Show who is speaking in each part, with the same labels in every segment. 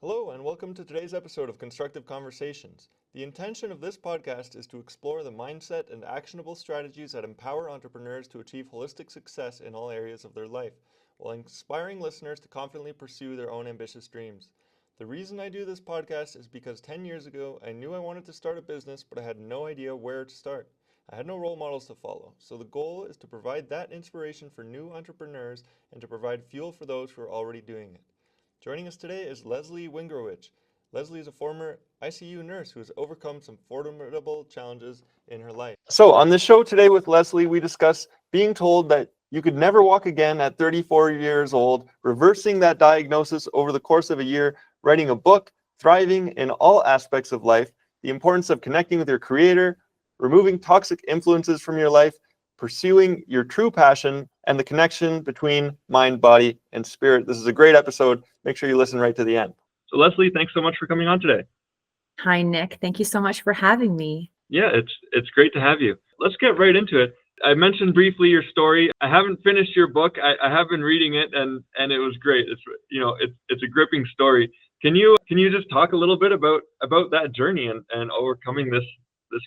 Speaker 1: Hello, and welcome to today's episode of Constructive Conversations. The intention of this podcast is to explore the mindset and actionable strategies that empower entrepreneurs to achieve holistic success in all areas of their life, while inspiring listeners to confidently pursue their own ambitious dreams. The reason I do this podcast is because 10 years ago, I knew I wanted to start a business, but I had no idea where to start. I had no role models to follow, so the goal is to provide that inspiration for new entrepreneurs and to provide fuel for those who are already doing it. Joining us today is Leslie Wingrowich. Leslie is a former ICU nurse who has overcome some formidable challenges in her life. So on this show today with Leslie, we discuss being told that you could never walk again at 34 years old, reversing that diagnosis over the course of a year, writing a book, thriving in all aspects of life, the importance of connecting with your creator, removing toxic influences from your life, pursuing your true passion, and the connection between mind, body, and spirit. This is a great episode. Make sure you listen right to the end. So Leslie, thanks so much for coming on today.
Speaker 2: Hi, Nick. Thank you so much for having me.
Speaker 1: Yeah, it's great to have you. Let's get right into it. I mentioned briefly your story. I haven't finished your book. I have been reading it, and it was great. It's a gripping story. Can you just talk a little bit about that journey and overcoming this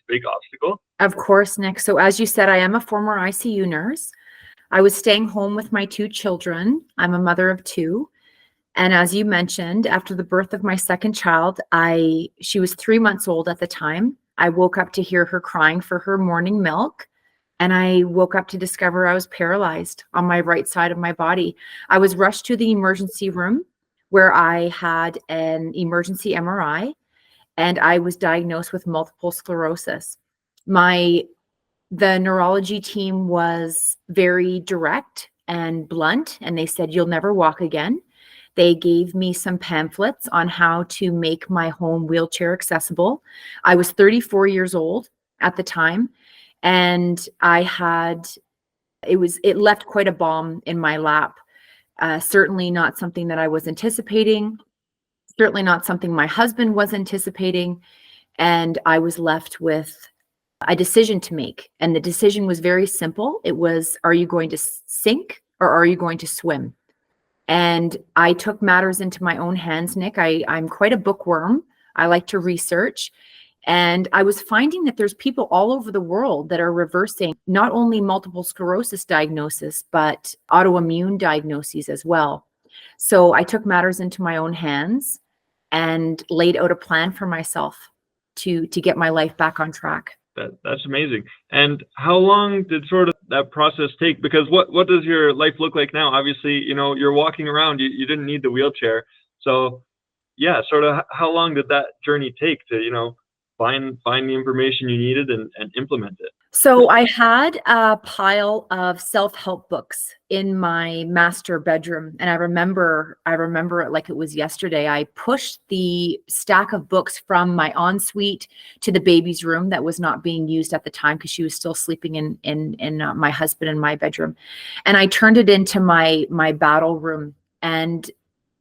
Speaker 1: big obstacle?
Speaker 2: Of course, Nick. So as you said, I am a former ICU nurse. I was staying home with my two children. I'm a mother of two. And as you mentioned, after the birth of my second child, she was 3 months old at the time. I woke up to hear her crying for her morning milk. And I woke up to discover I was paralyzed on my right side of my body. I was rushed to the emergency room where I had an emergency MRI, and I was diagnosed with multiple sclerosis. The neurology team was very direct and blunt, and they said, "You'll never walk again." They gave me some pamphlets on how to make my home wheelchair accessible. I was 34 years old at the time, and it left quite a bomb in my lap. Certainly not something that I was anticipating, certainly not something my husband was anticipating, and I was left with a decision to make. And the decision was very simple. It was, are you going to sink or are you going to swim? And I took matters into my own hands, Nick. I'm quite a bookworm. I like to research. And I was finding that there's people all over the world that are reversing not only multiple sclerosis diagnosis, but autoimmune diagnoses as well. So I took matters into my own hands and laid out a plan for myself to get my life back on track.
Speaker 1: That's amazing. And how long did sort of that process take? Because what does your life look like now? Obviously, you're walking around, you didn't need the wheelchair. So yeah, sort of how long did that journey take to, find the information you needed and implement it?
Speaker 2: So I had a pile of self-help books in my master bedroom, and I remember it like it was yesterday. I pushed the stack of books from my ensuite to the baby's room that was not being used at the time because she was still sleeping in my husband and my bedroom, and I turned it into my battle room. And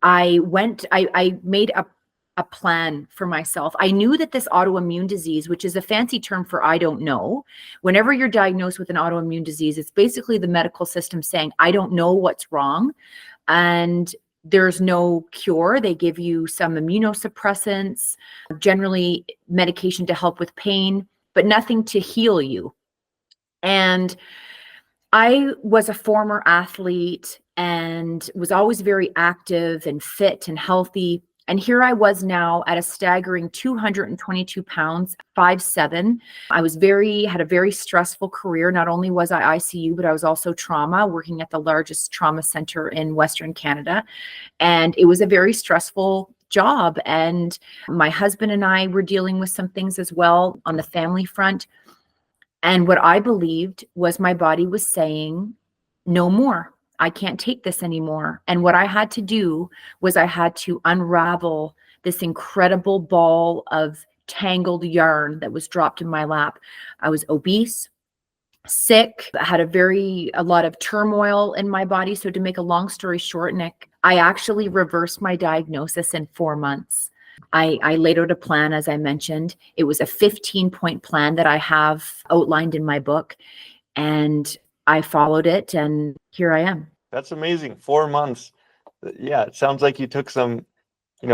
Speaker 2: I made a plan for myself. I knew that this autoimmune disease, which is a fancy term for I don't know, whenever you're diagnosed with an autoimmune disease, it's basically the medical system saying, I don't know what's wrong. And there's no cure. They give you some immunosuppressants, generally medication to help with pain, but nothing to heal you. And I was a former athlete and was always very active and fit and healthy. And here I was now at a staggering 222 pounds, 5'7". I had a very stressful career. Not only was I ICU, but I was also trauma, working at the largest trauma center in Western Canada. And it was a very stressful job. And my husband and I were dealing with some things as well on the family front. And what I believed was my body was saying, no more. I can't take this anymore. And what I had to do was I had to unravel this incredible ball of tangled yarn that was dropped in my lap. I was obese, sick, I had a lot of turmoil in my body. So to make a long story short, Nick, I actually reversed my diagnosis in 4 months. I laid out a plan, as I mentioned. It was a 15-point plan that I have outlined in my book, and I followed it, and here I am.
Speaker 1: That's amazing. 4 months. Yeah, it sounds like you took some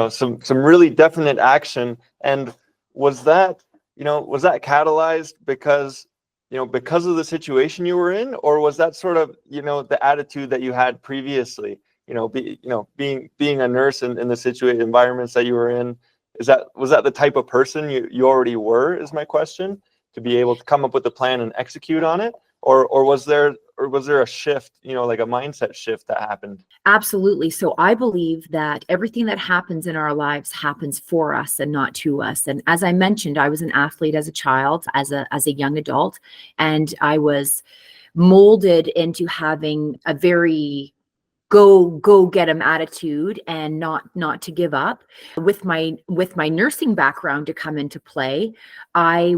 Speaker 1: some really definite action. And was that catalyzed because of the situation you were in, or was that sort of the attitude that you had previously, being a nurse in the situated environments that you were in? Was that the type of person you already were, is my question, to be able to come up with a plan and execute on it? Or was there a shift, like a mindset shift that happened?
Speaker 2: Absolutely. So I believe that everything that happens in our lives happens for us and not to us. And as I mentioned, I was an athlete as a child, as a young adult, and I was molded into having a very go get 'em attitude and not to give up. With my nursing background to come into play, I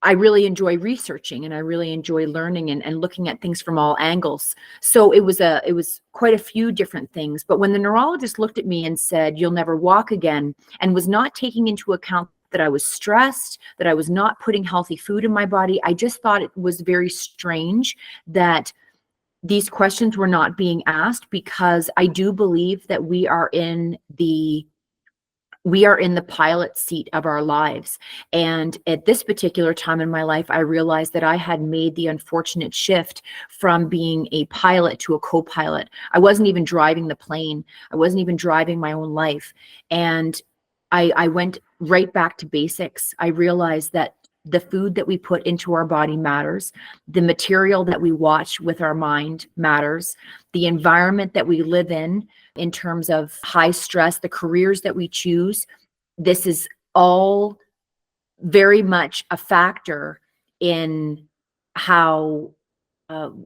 Speaker 2: really enjoy researching, and I really enjoy learning and looking at things from all angles. So it was quite a few different things. But when the neurologist looked at me and said, "You'll never walk again," and was not taking into account that I was stressed, that I was not putting healthy food in my body, I just thought it was very strange that these questions were not being asked, because I do believe that we are in the pilot seat of our lives. And at this particular time in my life, I realized that I had made the unfortunate shift from being a pilot to a co-pilot. I wasn't even driving the plane. I wasn't even driving my own life. And I went right back to basics. I realized that the food that we put into our body matters. The material that we watch with our mind matters. The environment that we live in terms of high stress, the careers that we choose, this is all very much a factor in how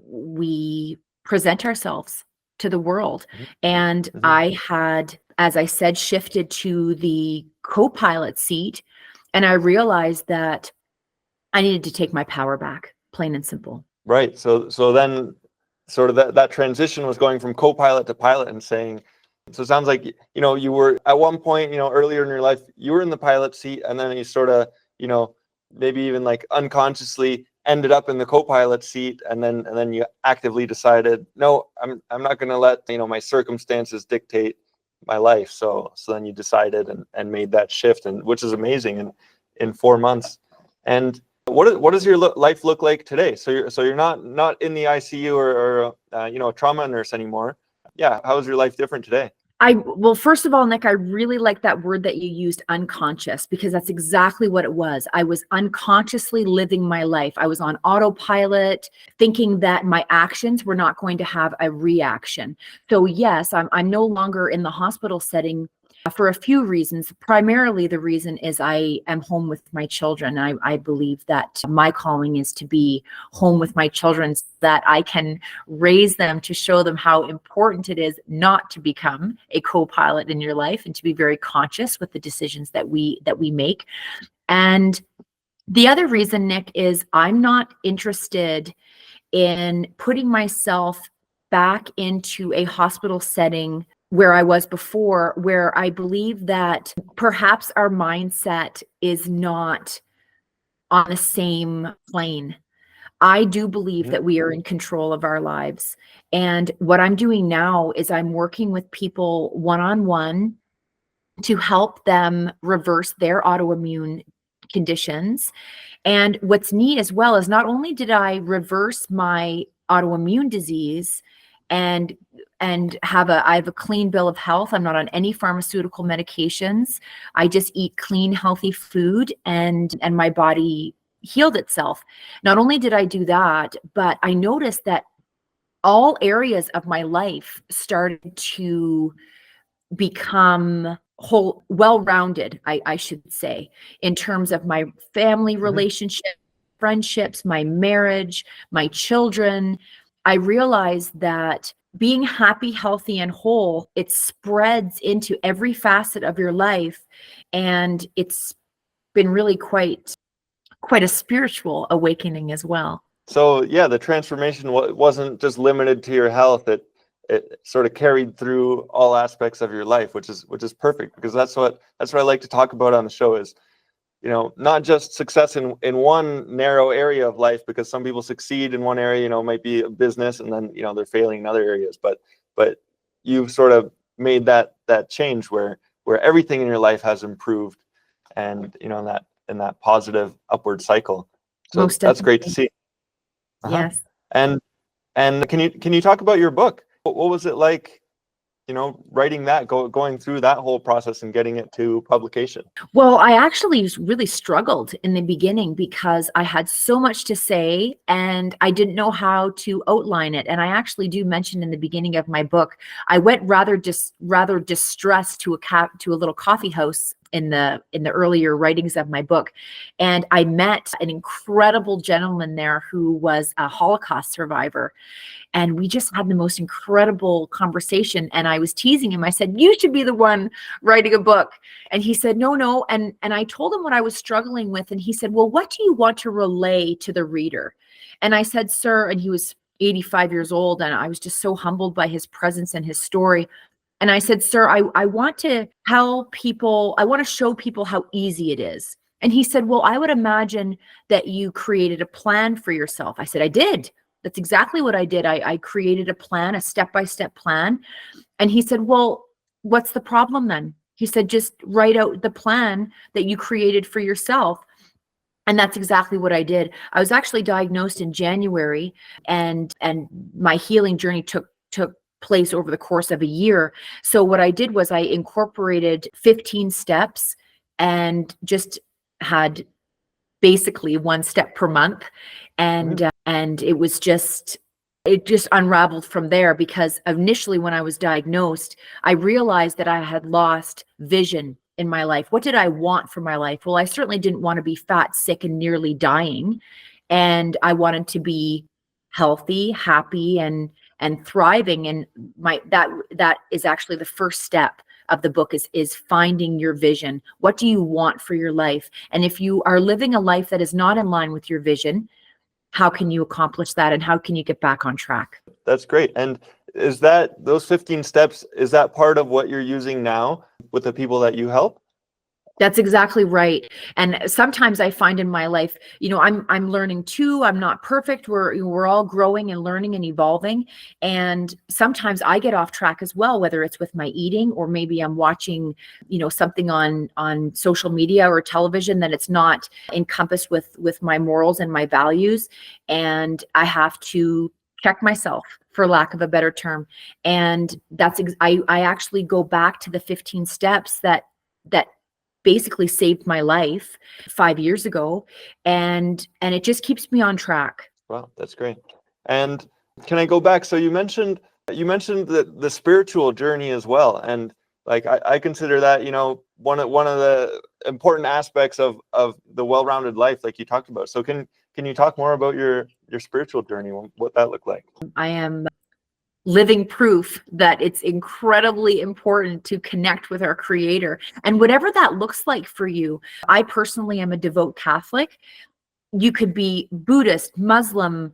Speaker 2: we present ourselves to the world. And I had, as I said, shifted to the co-pilot seat, and I realized that I needed to take my power back, plain and simple.
Speaker 1: Right. So then sort of that transition was going from co-pilot to pilot, and saying, so it sounds like, you were at one point, earlier in your life, you were in the pilot seat, and then you sort of, maybe even like unconsciously ended up in the co-pilot seat. And then you actively decided, no, I'm not going to let, my circumstances dictate my life. So then you decided and made that shift, and which is amazing in 4 months. And what does your life look like today? So you're not in the ICU or a trauma nurse anymore. Yeah, how is your life different today?
Speaker 2: Well, first of all, Nick, I really like that word that you used, unconscious, because that's exactly what it was. I was unconsciously living my life. I was on autopilot, thinking that my actions were not going to have a reaction. So yes, I'm no longer in the hospital setting for a few reasons. Primarily, the reason is I am home with my children. I believe that my calling is to be home with my children, so that I can raise them to show them how important it is not to become a co-pilot in your life, and to be very conscious with the decisions that we make. And the other reason, Nick, is I'm not interested in putting myself back into a hospital setting where I was before, where I believe that perhaps our mindset is not on the same plane. I do believe that we are in control of our lives. And what I'm doing now is I'm working with people one-on-one to help them reverse their autoimmune conditions. And what's neat as well is, not only did I reverse my autoimmune disease and I have a clean bill of health. I'm not on any pharmaceutical medications. I just eat clean, healthy food, and my body healed itself. Not only did I do that, but I noticed that all areas of my life started to become whole, well-rounded, I should say, in terms of my family relationship, friendships, my marriage, my children. I realized that being happy, healthy, and whole, it spreads into every facet of your life. And it's been really quite a spiritual awakening as well.
Speaker 1: So yeah, the transformation wasn't just limited to your health. It sort of carried through all aspects of your life, which is perfect, because that's what I like to talk about on the show is, not just success in one narrow area of life, because some people succeed in one area, might be a business, and then, they're failing in other areas. But you've sort of made that change where where everything in your life has improved, and in that positive upward cycle. So
Speaker 2: Most
Speaker 1: that's great to
Speaker 2: definitely.
Speaker 1: see.
Speaker 2: Yes.
Speaker 1: And can you talk about your book? What was it like, writing that, going through that whole process and getting it to publication?
Speaker 2: Well, I actually really struggled in the beginning because I had so much to say and I didn't know how to outline it. And I actually do mention in the beginning of my book, I went rather distressed to a little coffee house in the earlier writings of my book, and I met an incredible gentleman there who was a Holocaust survivor. And we just had the most incredible conversation. And I was teasing him. I said, "You should be the one writing a book." And he said, "No, no." And I told him what I was struggling with. And he said, "Well, what do you want to relay to the reader?" And I said, "Sir," and he was 85 years old. And I was just so humbled by his presence and his story. And I said, "Sir, I want to tell people, I want to show people how easy it is." And he said, "Well, I would imagine that you created a plan for yourself." I said, "I did. That's exactly what I did. I created a plan, a step-by-step plan." And he said, "Well, what's the problem then?" He said, "Just write out the plan that you created for yourself." And that's exactly what I did. I was actually diagnosed in January, and my healing journey took place over the course of a year. So what I did was I incorporated 15 steps and just had basically one step per month. And it was it just unraveled from there, because initially when I was diagnosed, I realized that I had lost vision in my life. What did I want for my life? Well, I certainly didn't want to be fat, sick, and nearly dying. And I wanted to be healthy, happy, and thriving. And that is actually the first step of the book, is finding your vision. What do you want for your life? And if you are living a life that is not in line with your vision, how can you accomplish that, and how can you get back on track?
Speaker 1: That's great. And is that those 15 steps, is that part of what you're using now with the people that you help?
Speaker 2: That's exactly right. And sometimes I find in my life, I'm learning too. I'm not perfect. We're all growing and learning and evolving. And sometimes I get off track as well, whether it's with my eating, or maybe I'm watching, something on social media or television that it's not encompassed with my morals and my values. And I have to check myself, for lack of a better term. And I actually go back to the 15 steps that basically saved my life 5 years ago, and it just keeps me on track.
Speaker 1: Wow, that's great. And can I go back? So you mentioned the spiritual journey as well, and like I consider that one of the important aspects of the well-rounded life, like you talked about. So can you talk more about your spiritual journey, what that looked like?
Speaker 2: I am living proof that it's incredibly important to connect with our Creator, and whatever that looks like for you. I personally am a devout Catholic. You could be Buddhist, Muslim,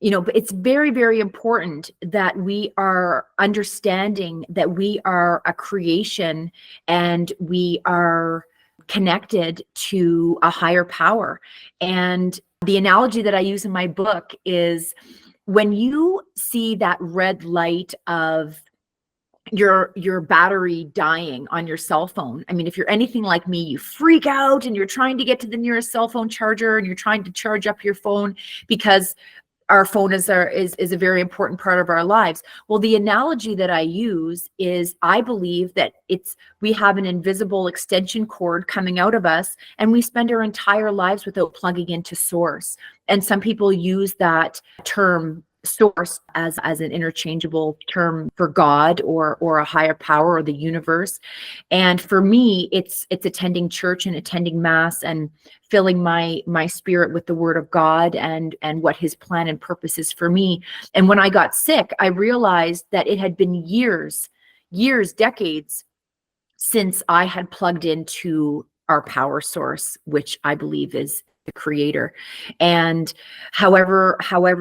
Speaker 2: but it's very, very important that we are understanding that we are a creation and we are connected to a higher power. And the analogy that I use in my book is, when you see that red light of your battery dying on your cell phone. I mean, if you're anything like me, you freak out and you're trying to get to the nearest cell phone charger, and you're trying to charge up your phone, because our phone is a very important part of our lives. Well, the analogy that I use is, I believe that we have an invisible extension cord coming out of us, and we spend our entire lives without plugging into source. And some people use that term source as an interchangeable term for God or a higher power or the universe. And for me, it's attending church and attending mass and filling my spirit with the word of God and what his plan and purpose is for me. And when I got sick, I realized that it had been years, decades since I had plugged into our power source, which I believe is the Creator. And however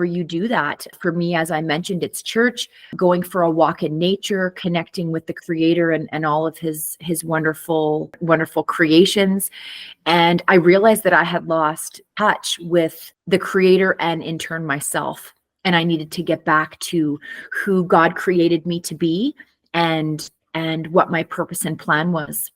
Speaker 2: you do that, for me, as I mentioned, it's church, going for a walk in nature, connecting with the Creator and all of his wonderful creations. And I realized that I had lost touch with the Creator and in turn myself. And I needed to get back to who God created me to be, and and what my purpose and plan was.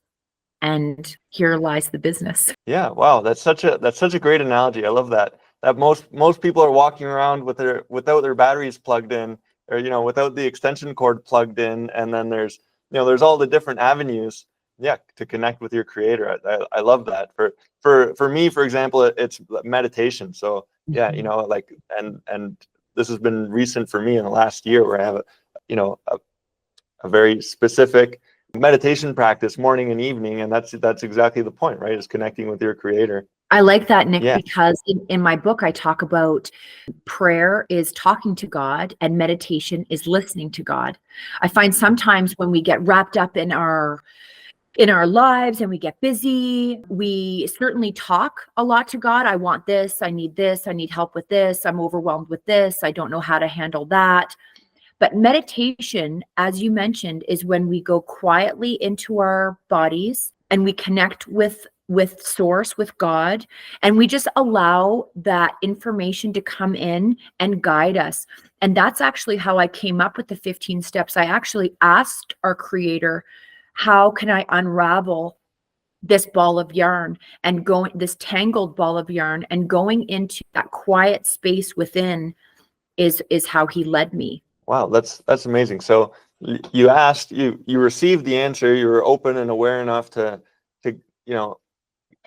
Speaker 2: And here lies the business.
Speaker 1: Yeah, wow, that's such a great analogy. I love that. That most people are walking around without their batteries plugged in, or without the extension cord plugged in, and then there's all the different avenues, yeah, to connect with your creator. I love that. For me, for example, it's meditation. So yeah, like and this has been recent for me in the last year, where I have a very specific meditation practice morning and evening, and that's exactly the point, right? Is connecting with your creator.
Speaker 2: I like that, Nick,
Speaker 1: Yeah.
Speaker 2: because in my book I talk about prayer is talking to God and meditation is listening to God. I find sometimes when we get wrapped up in our lives and we get busy, we certainly talk a lot to God. I want this, I need help with this, I'm overwhelmed with this, I don't know how to handle that. But meditation, as you mentioned, is when we go quietly into our bodies and we connect with source, with God, and we just allow that information to come in and guide us. And that's actually how I came up with the 15 steps. I actually asked our creator, how can I unravel this ball of yarn and this tangled ball of yarn, and going into that quiet space within is how he led me.
Speaker 1: Wow, that's amazing. So you asked, you received the answer, you were open and aware enough to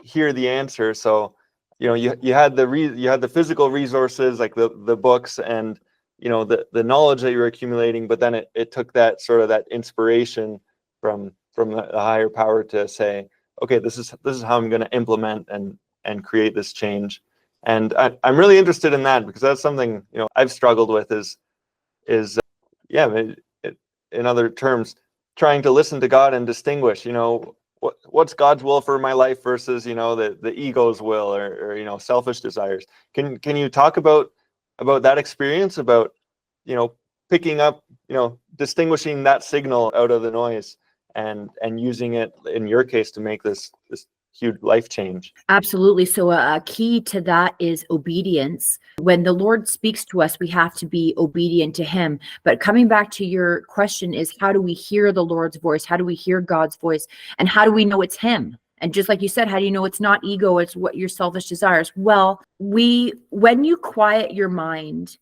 Speaker 1: hear the answer. So you had the physical resources, like the books and the knowledge that you were accumulating, but then it took that sort of that inspiration from the higher power to say, okay, this is how I'm going to implement and create this change. And I'm really interested in that, because that's something I've struggled with is in other terms, trying to listen to God and distinguish what's God's will for my life versus the ego's will, or selfish desires. Can you talk about that experience, about picking up, distinguishing that signal out of the noise and using it in your case to make this huge life change?
Speaker 2: Absolutely. So a key to that is obedience. When the Lord speaks to us, we have to be obedient to him. But coming back to your question is, how do we hear the Lord's voice? How do we hear God's voice? And how do we know it's him? And just like you said, how do you know it's not ego, it's what your selfish desires? Well, when you quiet your mind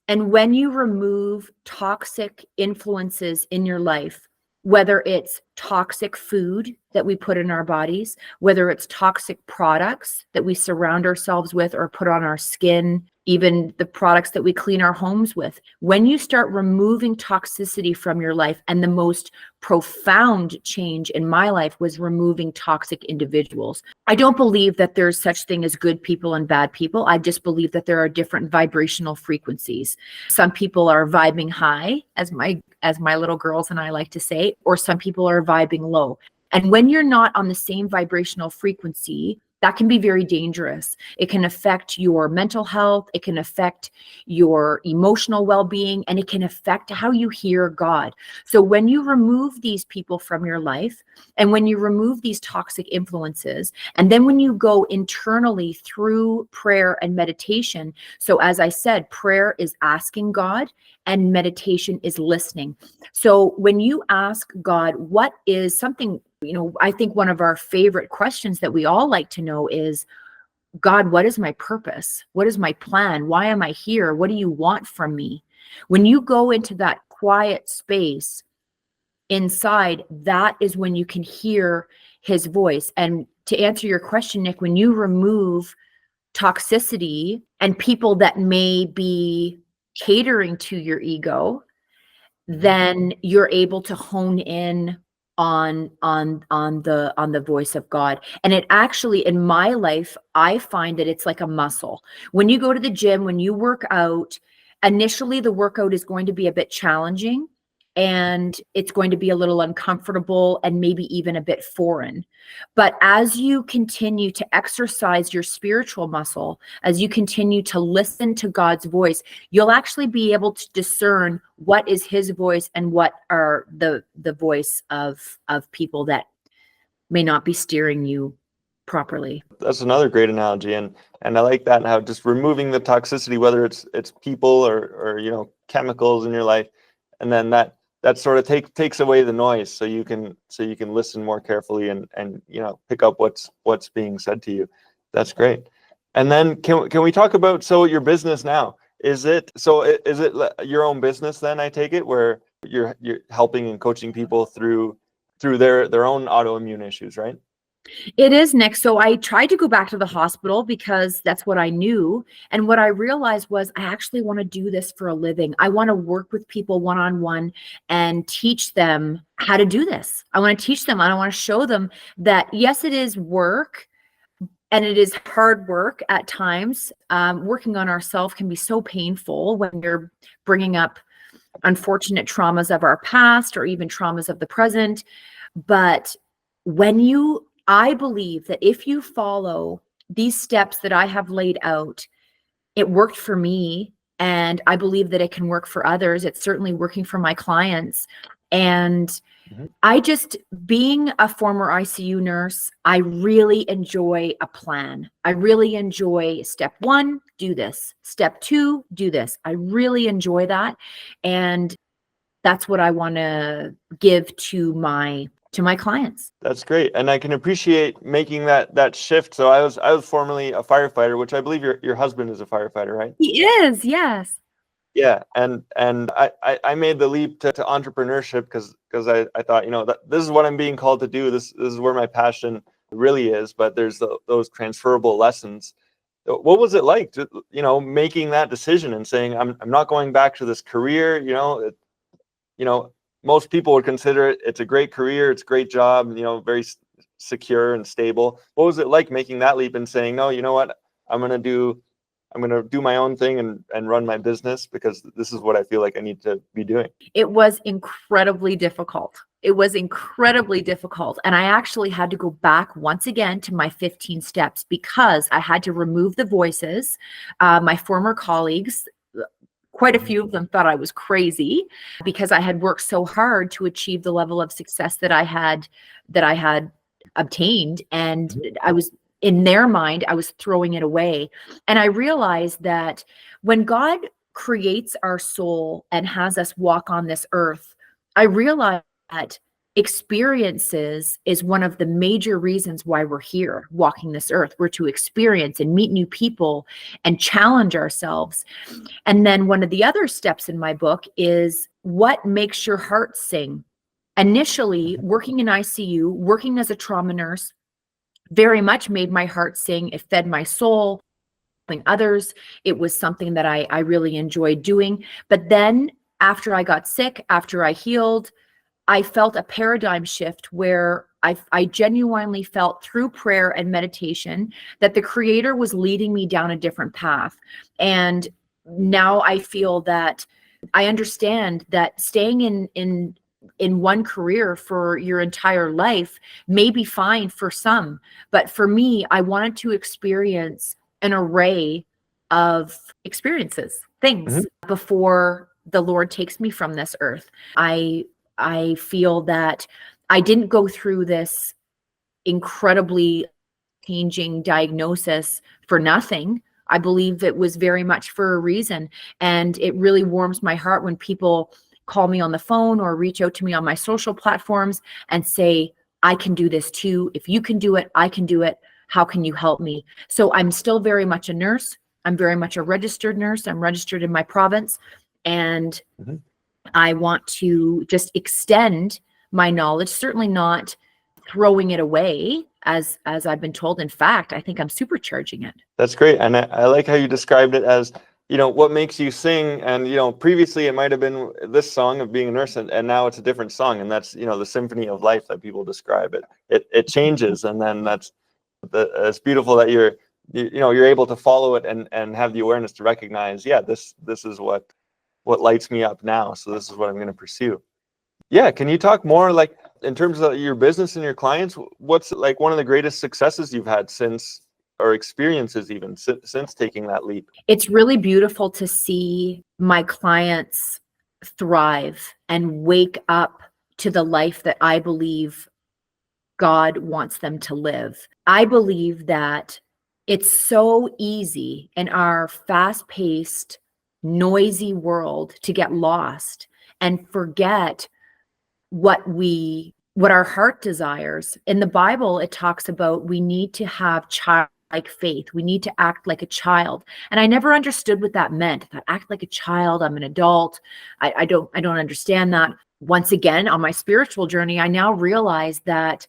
Speaker 2: and when you remove toxic influences in your life, whether it's toxic food that we put in our bodies, whether it's toxic products that we surround ourselves with or put on our skin, even the products that we clean our homes with. When you start removing toxicity from your life, and the most profound change in my life was removing toxic individuals. I don't believe that there's such thing as good people and bad people. I just believe that there are different vibrational frequencies. Some people are vibing high, as my little girls and I like to say, or some people are vibing low. And when you're not on the same vibrational frequency, that can be very dangerous. It can affect your mental health, it can affect your emotional well-being, and it can affect how you hear God. So when you remove these people from your life, and when you remove these toxic influences, and then when you go internally through prayer and meditation, so as I said, prayer is asking God and meditation is listening. So when you ask God, what is something, I think one of our favorite questions that we all like to know is, God, what is my purpose? What is my plan? Why am I here? What do you want from me? When you go into that quiet space inside, that is when you can hear his voice. And to answer your question, Nick, when you remove toxicity and people that may be catering to your ego, then you're able to hone in on the voice of God. And it actually, in my life, I find that it's like a muscle. When you go to the gym, when you work out, initially the workout is going to be a bit challenging, and it's going to be a little uncomfortable and maybe even a bit foreign. But as you continue to exercise your spiritual muscle, as you continue to listen to God's voice, you'll actually be able to discern what is his voice and what are the voice of people that may not be steering you properly.
Speaker 1: That's another great analogy, and I like that, and how just removing the toxicity, whether it's people or chemicals in your life, and then that that sort of takes away the noise, so you can listen more carefully and pick up what's being said to you. That's great. And then can we talk about your business now? Is it your own business then, I take it, where you're helping and coaching people through their own autoimmune issues, right?
Speaker 2: It is, Nick. So I tried to go back to the hospital because that's what I knew. And what I realized was I actually want to do this for a living. I want to work with people one-on-one and teach them how to do this. I want to teach them. I want to show them that, yes, it is work and it is hard work at times. Working on ourselves can be so painful when you're bringing up unfortunate traumas of our past or even traumas of the present. But I believe that if you follow these steps that I have laid out, it worked for me, and I believe that it can work for others. It's certainly working for my clients. And being a former ICU nurse, I really enjoy a plan. I really enjoy step 1, do this. Step 2, do this. I really enjoy that. And that's what I want to give to my clients.
Speaker 1: That's great. And I can appreciate making that shift. So I was formerly a firefighter, which I believe your husband is a firefighter, right?
Speaker 2: He is, yes.
Speaker 1: Yeah. And I made the leap to entrepreneurship because I thought, that this is what I'm being called to do. This is where my passion really is, but there's those transferable lessons. What was it like to, making that decision and saying, I'm not going back to this career, most people would consider it's a great career, it's a great job, very secure and stable. What was it like making that leap and saying, no, you know what, I'm going to do my own thing and run my business because this is what I feel like I need to be doing?
Speaker 2: It was incredibly difficult. And I actually had to go back once again to my 15 steps because I had to remove the voices. My former colleagues, quite a few of them thought I was crazy because I had worked so hard to achieve the level of success that I had obtained. And in their mind, I was throwing it away. And I realized that when God creates our soul and has us walk on this earth, I realized that experiences is one of the major reasons why we're here walking this earth. We're to experience and meet new people and challenge ourselves. And then one of the other steps in my book is what makes your heart sing. Initially, working in ICU, working as a trauma nurse, very much made my heart sing. It fed my soul. Helping others, it was something that I really enjoyed doing. But then after I got sick, after I healed, I felt a paradigm shift where I genuinely felt through prayer and meditation that the Creator was leading me down a different path. And now I feel that I understand that staying in one career for your entire life may be fine for some, but for me, I wanted to experience an array of experiences, things before the Lord takes me from this earth. I feel that I didn't go through this incredibly changing diagnosis for nothing. I believe it was very much for a reason. And it really warms my heart when people call me on the phone or reach out to me on my social platforms and say, I can do this too. If you can do it, I can do it. How can you help me? So I'm still very much a nurse. I'm very much a registered nurse. I'm registered in my province. And I want to just extend my knowledge, certainly not throwing it away as I've been told. In fact, I think I'm supercharging it.
Speaker 1: That's great. And I like how you described it as, what makes you sing. And, previously it might've been this song of being a nurse and now it's a different song. And that's, the symphony of life that people describe it. It changes. And then it's beautiful that you're able to follow it and have the awareness to recognize, this is what lights me up now. So this is what I'm going to pursue. Yeah. Can you talk more like in terms of your business and your clients? What's like one of the greatest successes you've had or experiences even since taking that leap?
Speaker 2: It's really beautiful to see my clients thrive and wake up to the life that I believe God wants them to live. I believe that it's so easy in our fast-paced, noisy world to get lost and forget what our heart desires. In the Bible, it talks about we need to have childlike faith. We need to act like a child. And I never understood what that meant. I thought, act like a child, I'm an adult. I don't understand that. Once again, on my spiritual journey, I now realize that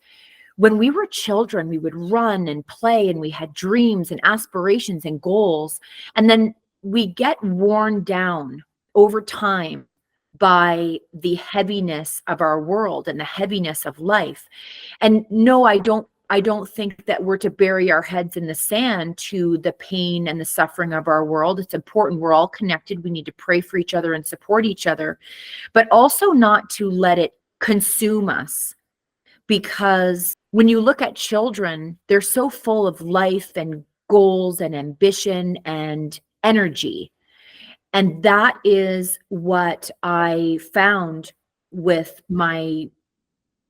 Speaker 2: when we were children, we would run and play, and we had dreams and aspirations and goals. And then we get worn down over time by the heaviness of our world and the heaviness of life. And no, I don't think that we're to bury our heads in the sand to the pain and the suffering of our world. It's important. We're all connected. We need to pray for each other and support each other, but also not to let it consume us. Because when you look at children, they're so full of life and goals and ambition and energy. And that is what I found with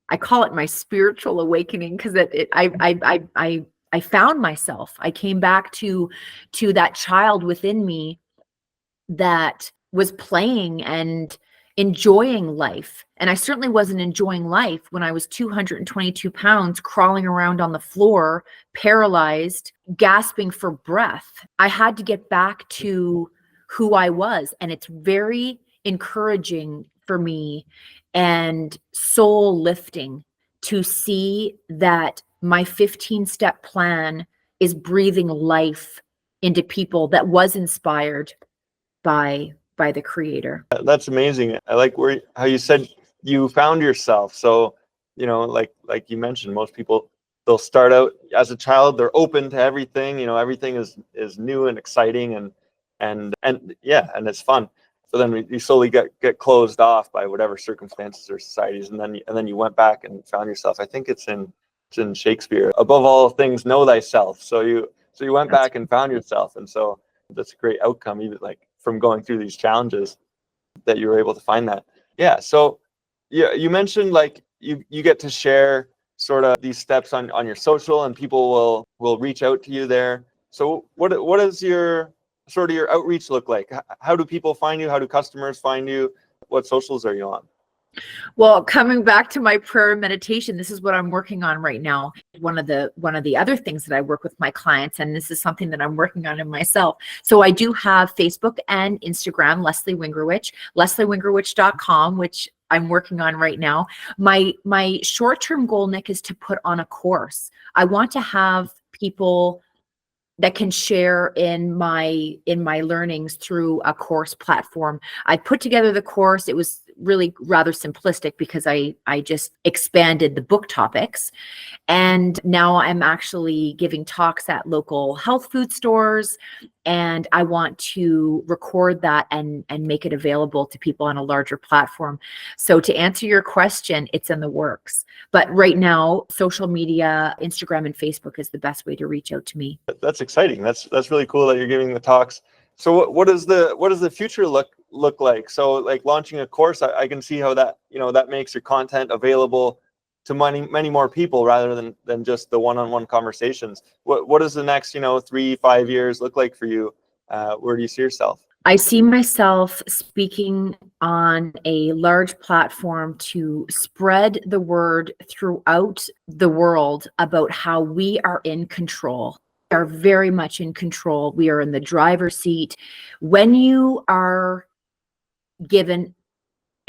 Speaker 2: I call it my spiritual awakening, because I found myself. I came back to that child within me that was playing and enjoying life. And I certainly wasn't enjoying life when I was 222 pounds, crawling around on the floor, paralyzed, gasping for breath. I had to get back to who I was. And it's very encouraging for me and soul lifting to see that my 15-step plan is breathing life into people that was inspired by the Creator.
Speaker 1: That's amazing. I like how you said you found yourself. So, like you mentioned, most people, they'll start out as a child, they're open to everything, everything is new and exciting and it's fun. So then you slowly get closed off by whatever circumstances or societies, and then you went back and found yourself. I think it's in Shakespeare. Above all things, know thyself. So you went back and found yourself, and so that's a great outcome, even like from going through these challenges, that you were able to find that. Yeah. So you mentioned like you get to share sort of these steps on your social, and people will reach out to you there. So what is your sort of your outreach look like? How do people find you? How do customers find you? What socials are you on?
Speaker 2: Well, coming back to my prayer and meditation, this is what I'm working on right now. One of the other things that I work with my clients, and this is something that I'm working on in myself. So I do have Facebook and Instagram, Leslie Wingrowich, lesliewingrowich.com, which I'm working on right now. My short-term goal, Nick, is to put on a course. I want to have people that can share in my learnings through a course platform. I put together the course. It was really rather simplistic because I just expanded the book topics. And now I'm actually giving talks at local health food stores, and I want to record that and make it available to people on a larger platform. So to answer your question, it's in the works. But right now, social media, Instagram and Facebook is the best way to reach out to me.
Speaker 1: That's exciting. That's really cool that you're giving the talks. So what does the future look like? So like launching a course, I can see how that, that makes your content available to many more people rather than just the one-on-one conversations. What does the next 3-5 years look like for you? Where do you see yourself?
Speaker 2: I see myself speaking on a large platform to spread the word throughout the world about how we are in control. We are very much in control. We are in the driver's seat. When you are given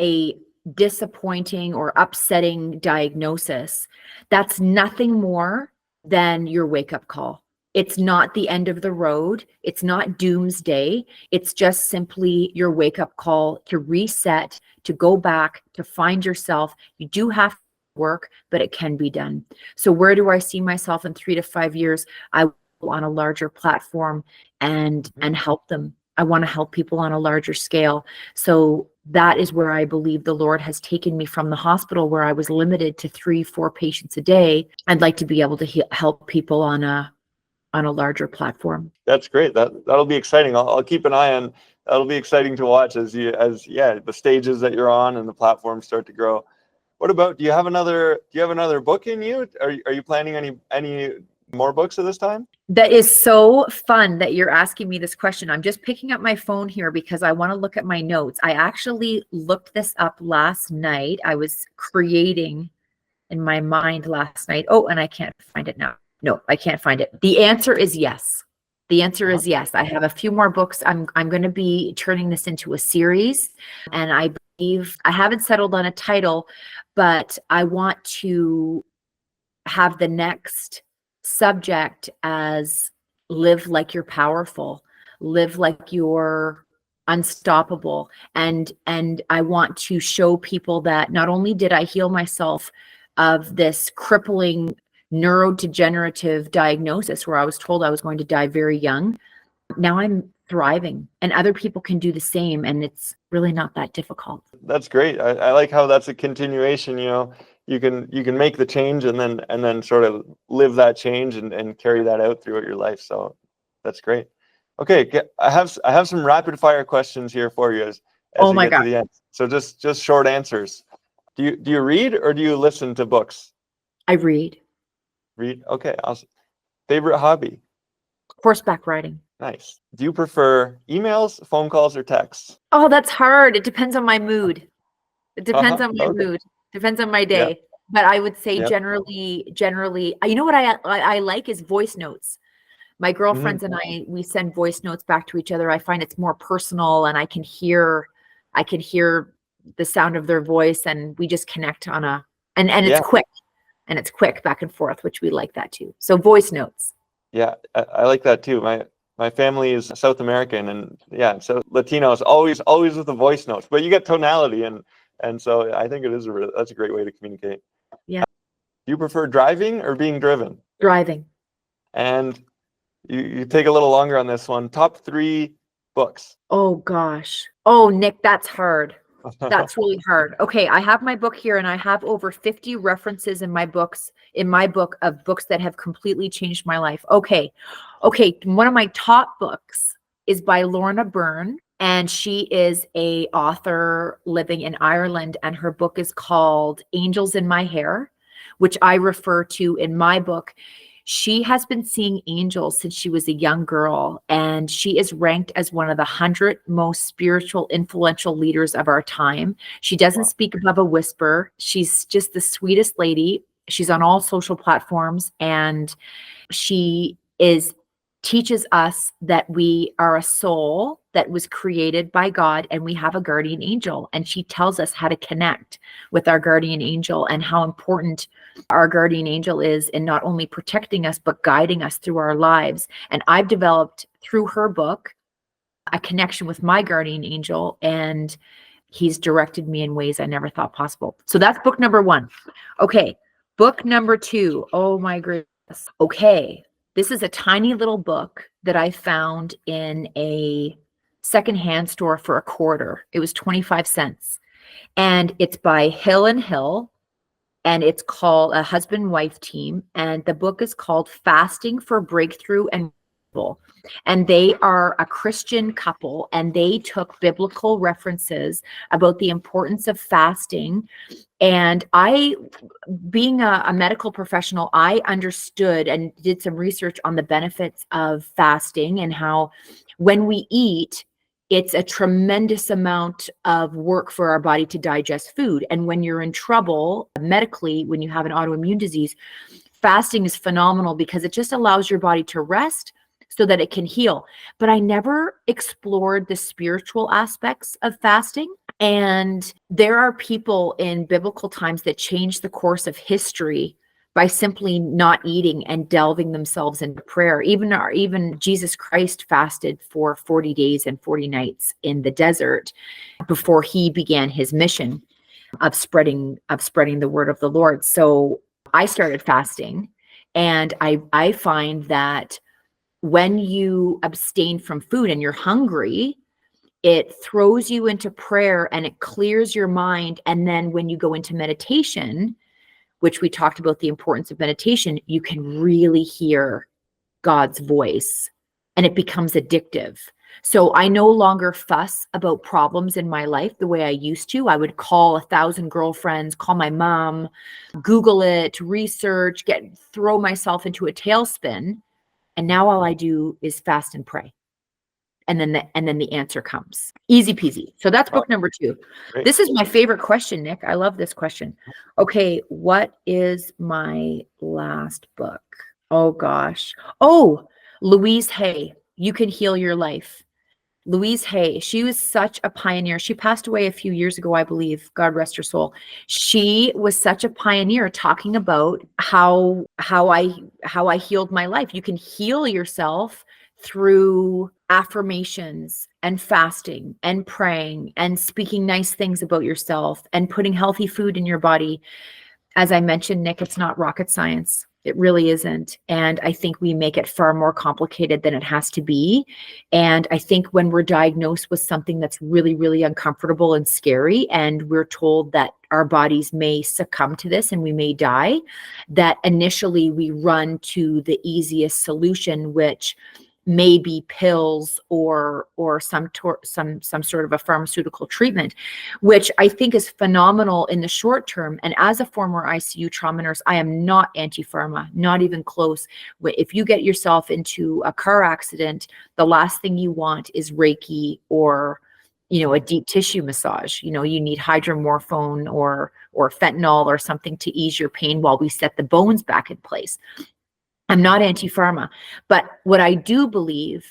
Speaker 2: a disappointing or upsetting diagnosis, that's nothing more than your wake-up call. It's not the end of the road. It's not doomsday. It's just simply your wake-up call to reset, to go back, to find yourself. You do have to work, but it can be done. So where do I see myself in 3 to 5 years? I will on a larger platform and help them. I want to help people on a larger scale. So that is where I believe the Lord has taken me from the hospital, where I was limited to 3-4 patients a day. I'd like to be able to help people on a larger platform.
Speaker 1: That's great. That'll be exciting. I'll keep an eye on. That'll be exciting to watch as the stages that you're on and the platforms start to grow. What about, do you have another book in you? Are you planning any more books at this time?
Speaker 2: That is so fun that you're asking me this question. I'm just picking up my phone here because I want to look at my notes. I actually looked this up last night. I was creating in my mind last night. Oh, and I can't find it now. No, I can't find it. The answer is yes. The answer is yes. I have a few more books. I'm going to be turning this into a series, and I believe I haven't settled on a title, but I want to have the next subject as live like you're powerful, live like you're unstoppable. And I want to show people that not only did I heal myself of this crippling neurodegenerative diagnosis where I was told I was going to die very young, now I'm thriving, and other people can do the same, and it's really not that difficult.
Speaker 1: That's great. I like how that's a continuation, you can make the change and then sort of live that change and carry that out throughout your life. So that's great. Okay, I have some rapid fire questions here for you as
Speaker 2: Oh
Speaker 1: we
Speaker 2: my
Speaker 1: get to
Speaker 2: God.
Speaker 1: the end. So just short answers. Do you read or do you listen to books?
Speaker 2: I read.
Speaker 1: Read. Okay, awesome. Favorite hobby?
Speaker 2: Horseback riding.
Speaker 1: Nice. Do you prefer emails, phone calls, or texts?
Speaker 2: Oh, that's hard. It depends on my mood. It depends on my
Speaker 1: Okay.
Speaker 2: mood. Depends on my
Speaker 1: Yeah.
Speaker 2: day. But I would say
Speaker 1: Yeah.
Speaker 2: generally, you know what I like is voice notes. My girlfriends
Speaker 1: Mhm.
Speaker 2: and we send voice notes back to each other. I find it's more personal, and I can hear the sound of their voice, and we just connect on and it's
Speaker 1: Yeah.
Speaker 2: quick. And it's quick back and forth, which we like that too. So voice notes.
Speaker 1: Yeah, I like that too. My family is South American, and yeah, so Latino is always with the voice notes, but you get tonality, and so I think that's a great way to communicate.
Speaker 2: Yeah.
Speaker 1: Do you prefer driving or being driven?
Speaker 2: Driving.
Speaker 1: And you take a little longer on this one. Top 3 books.
Speaker 2: Oh gosh. Oh, Nick, that's hard. That's really hard. Okay, I have my book here, and I have over 50 references in my book of books that have completely changed my life. Okay. One of my top books is by Lorna Byrne, and she is a author living in Ireland, and her book is called Angels in My Hair, which I refer to in my book. She has been seeing angels since she was a young girl, and she is ranked as one of the 100 most spiritual, influential leaders of our time. She doesn't
Speaker 1: Wow.
Speaker 2: speak above a whisper. She's just the sweetest lady. She's on all social platforms, and she teaches us that we are a soul that was created by God, and we have a guardian angel. And she tells us how to connect with our guardian angel and how important our guardian angel is in not only protecting us, but guiding us through our lives. And I've developed through her book a connection with my guardian angel, and he's directed me in ways I never thought possible. So that's book number 1. Okay. Book number 2. Oh my goodness. Okay. This is a tiny little book that I found in a secondhand store for $0.25. It was 25 cents. And it's by Hill and Hill, and it's called A Husband-Wife Team. And the book is called Fasting for Breakthrough and Revival. And they are a Christian couple, and they took biblical references about the importance of fasting. And being a medical professional, I understood and did some research on the benefits of fasting and how when we eat, it's a tremendous amount of work for our body to digest food. And when you're in trouble medically, when you have an autoimmune disease, fasting is phenomenal because it just allows your body to rest so that it can heal. But I never explored the spiritual aspects of fasting. And there are people in biblical times that changed the course of history by simply not eating and delving themselves into prayer. Even Jesus Christ fasted for 40 days and 40 nights in the desert before he began his mission of spreading the word of the Lord. So I started fasting, and I find that when you abstain from food and you're hungry, it throws you into prayer and it clears your mind. And then when you go into meditation, which we talked about the importance of meditation, you can really hear God's voice, and it becomes addictive. So I no longer fuss about problems in my life the way I used to. I would call 1,000 girlfriends, call my mom, Google it, research, throw myself into a tailspin. And now all I do is fast and pray. And then the answer comes. Easy peasy. So that's book number 2.
Speaker 1: Great.
Speaker 2: This is my favorite question, Nick. I love this question. Okay, what is my last book? Oh gosh. Oh, Louise Hay, You Can Heal Your Life. Louise Hay, she was such a pioneer. She passed away a few years ago, I believe. God rest her soul. She was such a pioneer talking about how I healed my life. You can heal yourself through affirmations and fasting and praying and speaking nice things about yourself and putting healthy food in your body. As I mentioned, Nick, it's not rocket science. It really isn't. And I think we make it far more complicated than it has to be. And I think when we're diagnosed with something that's really, really uncomfortable and scary, and we're told that our bodies may succumb to this and we may die, that initially we run to the easiest solution, which may be pills or some sort of a pharmaceutical treatment, which I think is phenomenal in the short term. And as a former ICU trauma nurse, I am not anti-pharma, not even close. If you get yourself into a car accident, the last thing you want is Reiki or a deep tissue massage. You need hydromorphone or fentanyl or something to ease your pain while we set the bones back in place. I'm not anti-pharma, but what I do believe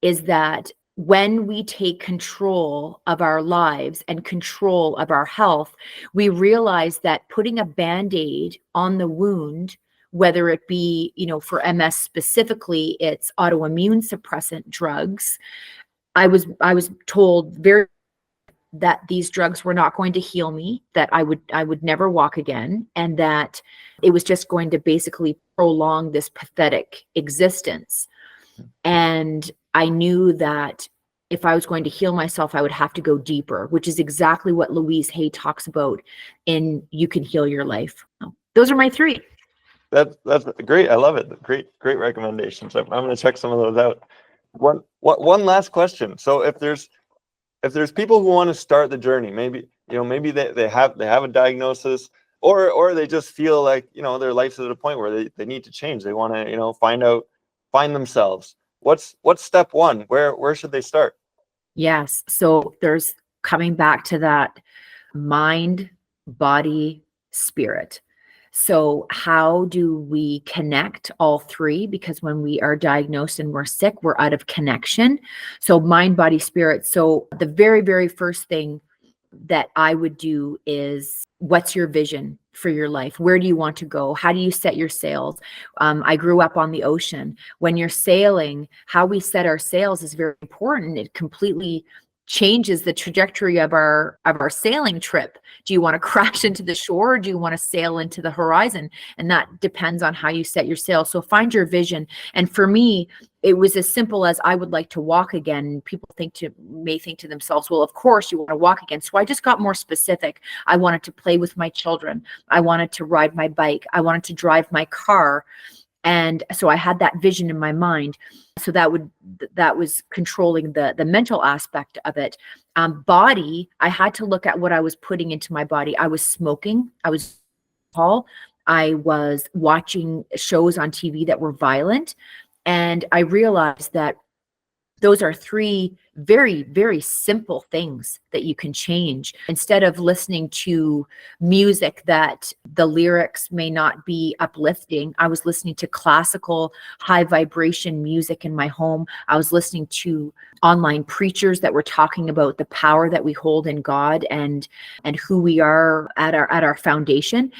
Speaker 2: is that when we take control of our lives and control of our health, we realize that putting a Band-Aid on the wound, whether it be, for MS specifically, it's autoimmune suppressant drugs. I was told that these drugs were not going to heal me, that I would never walk again, and that it was just going to basically prolong this pathetic existence. And I knew that if I was going to heal myself, I would have to go deeper, which is exactly what Louise Hay talks about in You Can Heal Your Life. Those are my 3.
Speaker 1: That's great. I love it. Great recommendations. I'm going to check some of those out. One last question. So if there's people who want to start the journey, maybe they have a diagnosis, or they just feel like their life's at a point where they need to change. They want to find themselves. What's step 1? Where should they start?
Speaker 2: Yes. So there's coming back to that mind, body, spirit. So how do we connect all 3? Because when we are diagnosed and we're sick, we're out of connection. So mind, body, spirit. So the very, very first thing that I would do is, what's your vision for your life? Where do you want to go? How do you set your sails? I grew up on the ocean. When you're sailing, how we set our sails is very important. It completely changes the trajectory of our sailing trip. Do you want to crash into the shore, or do you want to sail into the horizon? And that depends on how you set your sail. So find your vision. And for me, it was as simple as, I would like to walk again. People may think to themselves, well, of course you want to walk again. So I just got more specific. I wanted to play with my children. I wanted to ride my bike. I wanted to drive my car. And so I had that vision in my mind. So that was controlling the mental aspect of it. Body, I had to look at what I was putting into my body. I was smoking. I was alcohol. I was watching shows on TV that were violent. And I realized that those are 3 very, very simple things that you can change. Instead of listening to music that the lyrics may not be uplifting, I was listening to classical, high vibration music in my home. I was listening to online preachers that were talking about the power that we hold in God and who we are at our foundation,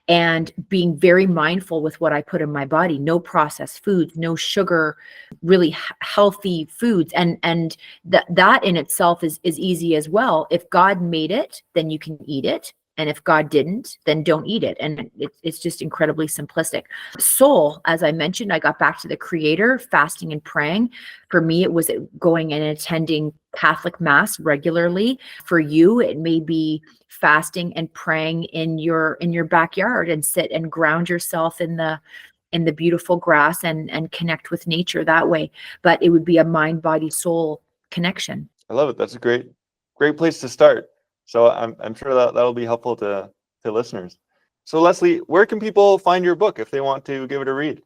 Speaker 2: and being very mindful with what I put in my body. No processed foods, no sugar, really healthy foods. And that in itself is easy as well. If God made it, then you can eat it. And if God didn't, then don't eat it. And it's just incredibly simplistic. Soul, as I mentioned, I got back to the Creator, fasting and praying. For me, it was going and attending Catholic Mass regularly. For you, it may be fasting and praying in your backyard, and sit and ground yourself in the beautiful grass and connect with nature that way. But it would be a mind, body, soul connection.
Speaker 1: I love it. That's a great place to start. So I'm sure that'll be helpful to listeners. So Leslie, where can people find your book if they want to give it a read?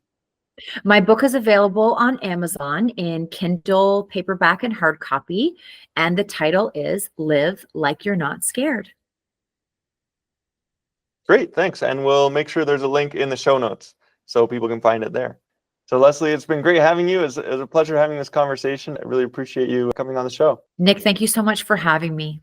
Speaker 2: My book is available on Amazon in Kindle, paperback, and hard copy. And the title is Live Like You're Not Scared.
Speaker 1: Great, thanks. And we'll make sure there's a link in the show notes so people can find it there. So Leslie, it's been great having you. It's a pleasure having this conversation. I really appreciate you coming on the show.
Speaker 2: Nick, thank you so much for having me.